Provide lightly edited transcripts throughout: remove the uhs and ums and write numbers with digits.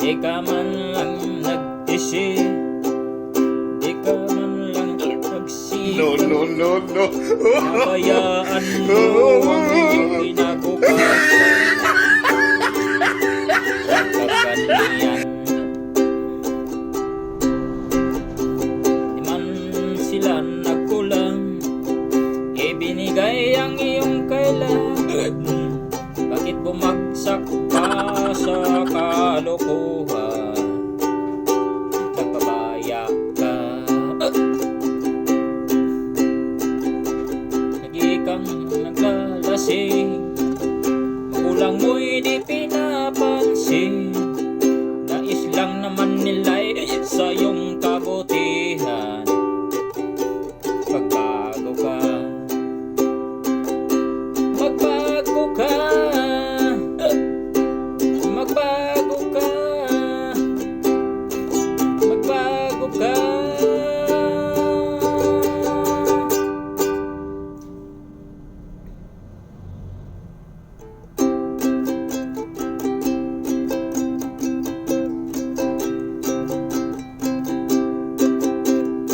Di ka man lang nag-isip, di ka man lang nagsipag. No. Nabayaan mo ang iyong kinabukasan sa kaganiyan. Di man sila nagkulang, ibinigay ang iyong kailangan. Bakit bumagsak ka sa kalokohan? Nagpabaya ka, lagi kang naglalasing, magulang mo'y di pinapansin. Nais lang naman nila'y sa iyong kabutihan. Magbago ka, magbago ka, magbago ka, magbago ka.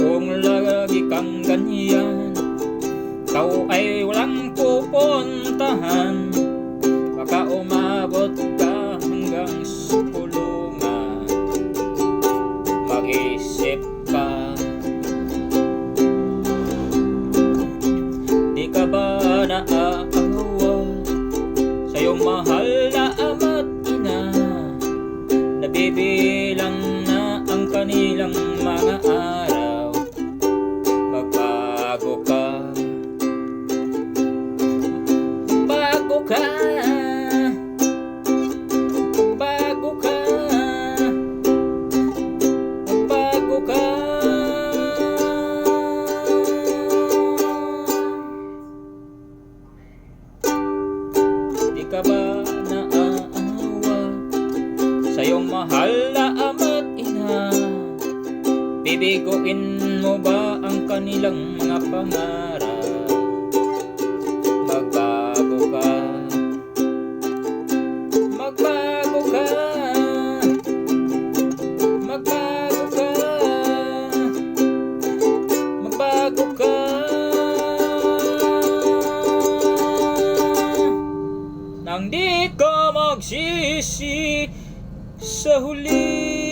Kung lagi kang ganyan, ikaw ay walang pupuntahan. Baka umabot ka hanggang sa kulungan. Mag-isip ka, di ka ba naaawa sa iyong mahal na ama't ina? Nabibilang na ang kanilang mga araw. Magbago ka, bago ka, bago ka, bago ka. Di ka ba naaawa sa iyong mahal na ama't ina? Bibiguin mo ba ang kanilang mga pangarap? Magbago ka, magbago ka, magbago ka, magbago ka. Nang di ka magsisi sa huli.